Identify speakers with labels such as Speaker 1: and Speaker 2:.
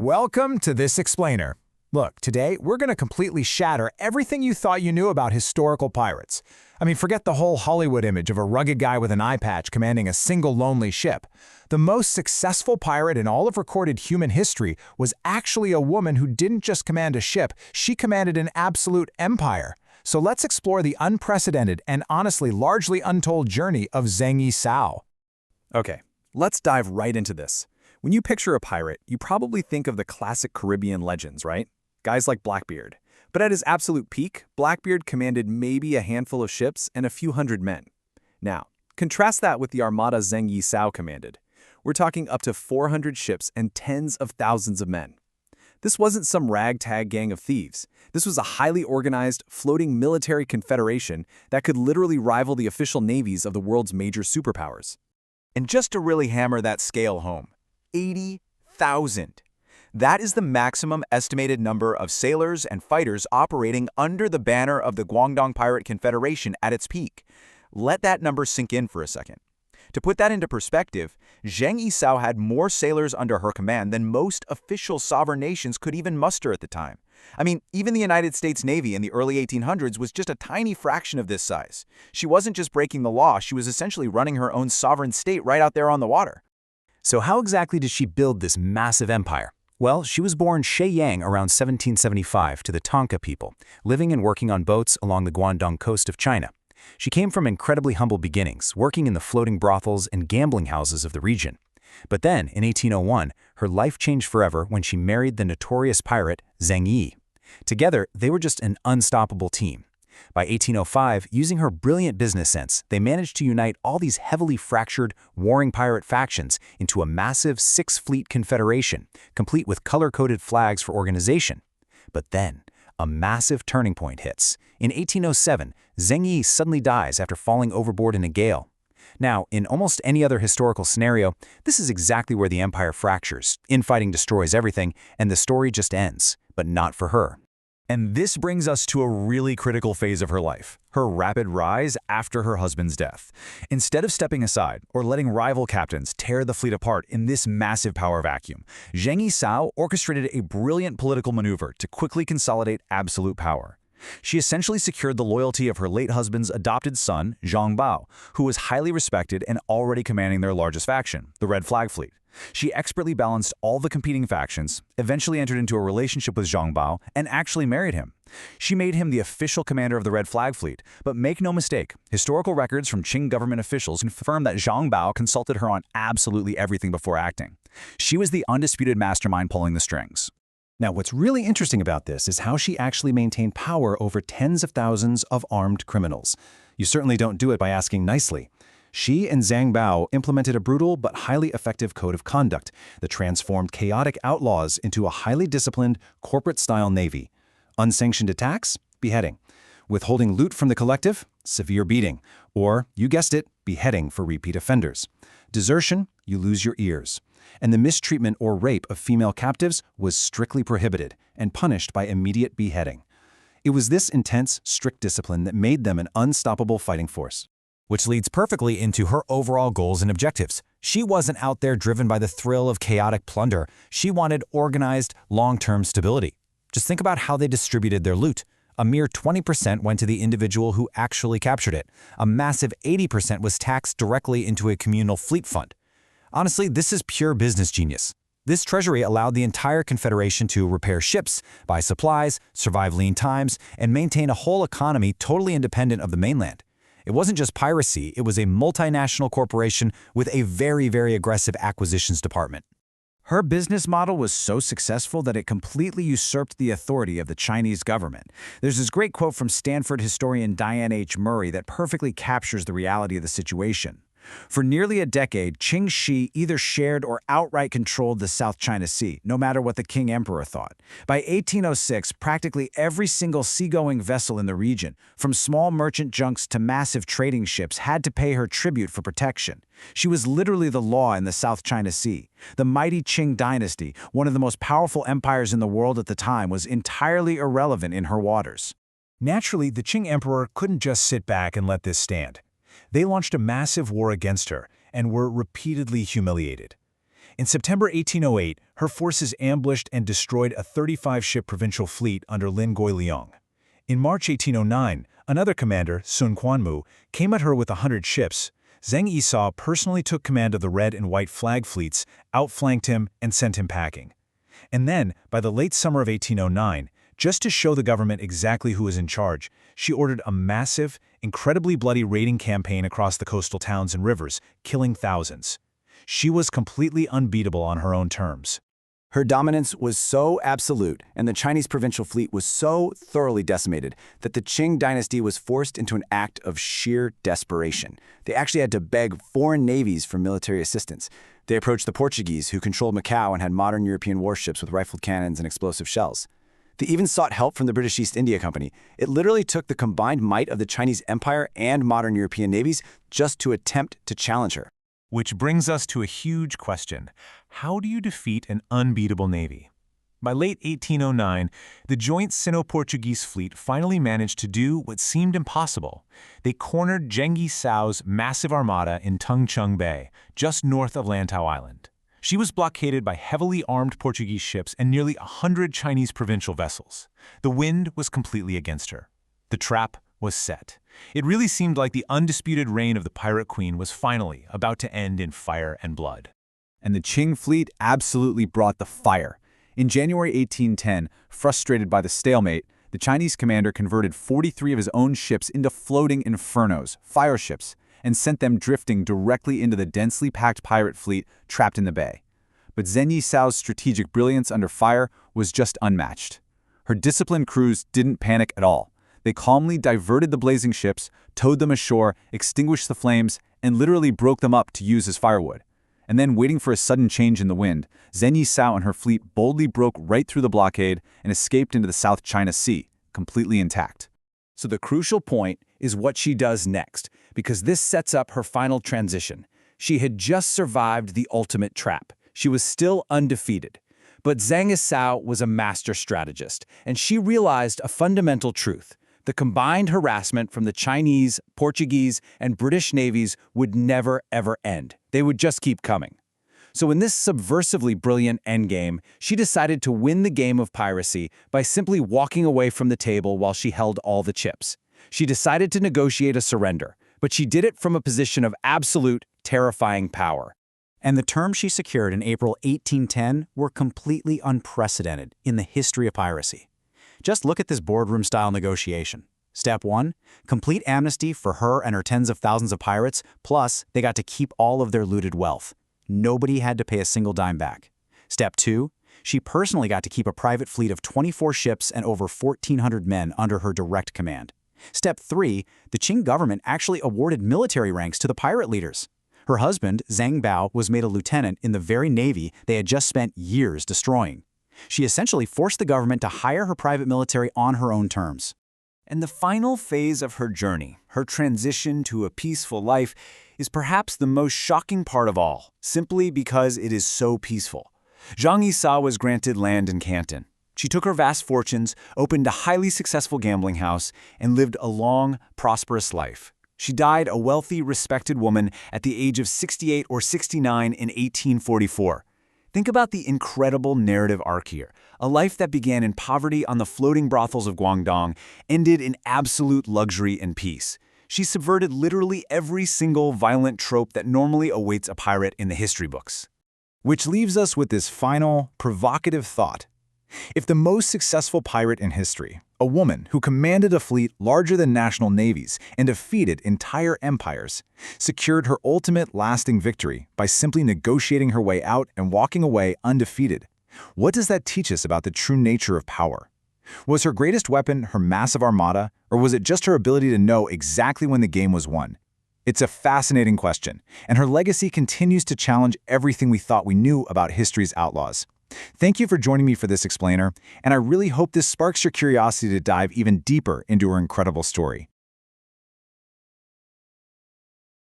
Speaker 1: Welcome to This Explainer. Look, today we're going to completely shatter everything you thought you knew about historical pirates. Forget the whole Hollywood image of a rugged guy with an eye patch commanding a single lonely ship. The most successful pirate in all of recorded human history was actually a woman who didn't just command a ship, she commanded an absolute empire. So let's explore the unprecedented and honestly largely untold journey of Zheng Yi Sao.
Speaker 2: Okay, let's dive right into this. When you picture a pirate, you probably think of the classic Caribbean legends, right? Guys like Blackbeard. But at his absolute peak, Blackbeard commanded maybe a handful of ships and a few hundred men. Now, contrast that with the armada Zheng Yi Sao commanded. We're talking up to 400 ships and tens of thousands of men. This wasn't some ragtag gang of thieves. This was a highly organized, floating military confederation that could literally rival the official navies of the world's major superpowers. And just to really hammer that scale home, 80,000. That is the maximum estimated number of sailors and fighters operating under the banner of the Guangdong Pirate Confederation at its peak. Let that number sink in for a second. To put that into perspective, Zheng Yi Sao had more sailors under her command than most official sovereign nations could even muster at the time. Even the United States Navy in the early 1800s was just a tiny fraction of this size. She wasn't just breaking the law, she was essentially running her own sovereign state right out there on the water.
Speaker 1: So how exactly did she build this massive empire? Well, she was born Shenyang around 1775 to the Tanka people, living and working on boats along the Guangdong coast of China. She came from incredibly humble beginnings, working in the floating brothels and gambling houses of the region. But then, in 1801, her life changed forever when she married the notorious pirate Zheng Yi. Together, they were just an unstoppable team. By 1805, using her brilliant business sense, they managed to unite all these heavily fractured, warring pirate factions into a massive six-fleet confederation, complete with color-coded flags for organization. But then, a massive turning point hits. In 1807, Zheng Yi suddenly dies after falling overboard in a gale. Now, in almost any other historical scenario, this is exactly where the empire fractures, infighting destroys everything, and the story just ends. But not for her.
Speaker 2: And this brings us to a really critical phase of her life, her rapid rise after her husband's death. Instead of stepping aside or letting rival captains tear the fleet apart in this massive power vacuum, Zheng Yi Sao orchestrated a brilliant political maneuver to quickly consolidate absolute power. She essentially secured the loyalty of her late husband's adopted son, Zhang Bao, who was highly respected and already commanding their largest faction, the Red Flag Fleet. She expertly balanced all the competing factions, eventually entered into a relationship with Zhang Bao, and actually married him. She made him the official commander of the Red Flag Fleet, but make no mistake, historical records from Qing government officials confirm that Zhang Bao consulted her on absolutely everything before acting. She was the undisputed mastermind pulling the strings.
Speaker 3: Now, what's really interesting about this is how she actually maintained power over tens of thousands of armed criminals. You certainly don't do it by asking nicely. She and Zhang Bao implemented a brutal but highly effective code of conduct that transformed chaotic outlaws into a highly disciplined, corporate-style navy. Unsanctioned attacks? Beheading. Withholding loot from the collective? Severe beating. Or, you guessed it, beheading for repeat offenders. Desertion? You lose your ears. And the mistreatment or rape of female captives was strictly prohibited and punished by immediate beheading. It was this intense, strict discipline that made them an unstoppable fighting force.
Speaker 1: Which leads perfectly into her overall goals and objectives. She wasn't out there driven by the thrill of chaotic plunder. She wanted organized, long-term stability. Just think about how they distributed their loot. A mere 20% went to the individual who actually captured it. A massive 80% was taxed directly into a communal fleet fund. Honestly, this is pure business genius. This treasury allowed the entire confederation to repair ships, buy supplies, survive lean times, and maintain a whole economy totally independent of the mainland. It wasn't just piracy, it was a multinational corporation with a very, very aggressive acquisitions department. Her business model was so successful that it completely usurped the authority of the Chinese government. There's this great quote from Stanford historian Diane H. Murray that perfectly captures the reality of the situation. For nearly a decade, Qing Shi either shared or outright controlled the South China Sea, no matter what the King Emperor thought. By 1806, practically every single seagoing vessel in the region, from small merchant junks to massive trading ships, had to pay her tribute for protection. She was literally the law in the South China Sea. The mighty Qing dynasty, one of the most powerful empires in the world at the time, was entirely irrelevant in her waters. Naturally, the Qing Emperor couldn't just sit back and let this stand. They launched a massive war against her and were repeatedly humiliated.
Speaker 2: In September 1808, her forces ambushed and destroyed a 35-ship provincial fleet under Lin Guoliang. In March 1809, another commander, Sun Quanmu, came at her with 100 ships. Zheng Yi Sao personally took command of the red and white flag fleets, outflanked him, and sent him packing. And then, by the late summer of 1809, just to show the government exactly who was in charge, she ordered a massive, incredibly bloody raiding campaign across the coastal towns and rivers, killing thousands. She was completely unbeatable on her own terms.
Speaker 1: Her dominance was so absolute, and the Chinese provincial fleet was so thoroughly decimated that the Qing dynasty was forced into an act of sheer desperation. They actually had to beg foreign navies for military assistance. They approached the Portuguese, who controlled Macau and had modern European warships with rifled cannons and explosive shells. They even sought help from the British East India Company. It literally took the combined might of the Chinese Empire and modern European navies just to attempt to challenge her.
Speaker 2: Which brings us to a huge question. How do you defeat an unbeatable navy? By late 1809, the joint Sino-Portuguese fleet finally managed to do what seemed impossible. They cornered Zheng Yi Sao's massive armada in Tung Chung Bay, just north of Lantau Island. She was blockaded by heavily armed Portuguese ships and nearly 100 Chinese provincial vessels. The wind was completely against her. The trap was set. It really seemed like the undisputed reign of the Pirate Queen was finally about to end in fire and blood.
Speaker 3: And the Qing fleet absolutely brought the fire. In January 1810, frustrated by the stalemate, the Chinese commander converted 43 of his own ships into floating infernos, fire ships, and sent them drifting directly into the densely packed pirate fleet trapped in the bay. But Zheng Yi Sao's strategic brilliance under fire was just unmatched. Her disciplined crews didn't panic at all. They calmly diverted the blazing ships, towed them ashore, extinguished the flames, and literally broke them up to use as firewood. And then, waiting for a sudden change in the wind, Zheng Yi Sao and her fleet boldly broke right through the blockade and escaped into the South China Sea, completely intact.
Speaker 1: So the crucial point is what she does next, because this sets up her final transition. She had just survived the ultimate trap. She was still undefeated. But Zheng Yi Sao was a master strategist, and she realized a fundamental truth. The combined harassment from the Chinese, Portuguese, and British navies would never, ever end. They would just keep coming. So in this subversively brilliant endgame, she decided to win the game of piracy by simply walking away from the table while she held all the chips. She decided to negotiate a surrender, but she did it from a position of absolute, terrifying power. And the terms she secured in April 1810 were completely unprecedented in the history of piracy. Just look at this boardroom-style negotiation. Step 1, complete amnesty for her and her tens of thousands of pirates, plus they got to keep all of their looted wealth. Nobody had to pay a single dime back. Step 2, she personally got to keep a private fleet of 24 ships and over 1,400 men under her direct command. Step 3, the Qing government actually awarded military ranks to the pirate leaders. Her husband, Zhang Bao, was made a lieutenant in the very navy they had just spent years destroying. She essentially forced the government to hire her private military on her own terms. And the final phase of her journey, her transition to a peaceful life, is perhaps the most shocking part of all, simply because it is so peaceful. Zheng Yi Sao was granted land in Canton. She took her vast fortunes, opened a highly successful gambling house, and lived a long, prosperous life. She died a wealthy, respected woman at the age of 68 or 69 in 1844. Think about the incredible narrative arc here. A life that began in poverty on the floating brothels of Guangdong ended in absolute luxury and peace. She subverted literally every single violent trope that normally awaits a pirate in the history books.
Speaker 2: Which leaves us with this final, provocative thought. If the most successful pirate in history, a woman who commanded a fleet larger than national navies and defeated entire empires, secured her ultimate lasting victory by simply negotiating her way out and walking away undefeated, what does that teach us about the true nature of power? Was her greatest weapon her massive armada, or was it just her ability to know exactly when the game was won? It's a fascinating question, and her legacy continues to challenge everything we thought we knew about history's outlaws. Thank you for joining me for this explainer, and I really hope this sparks your curiosity to dive even deeper into her incredible story.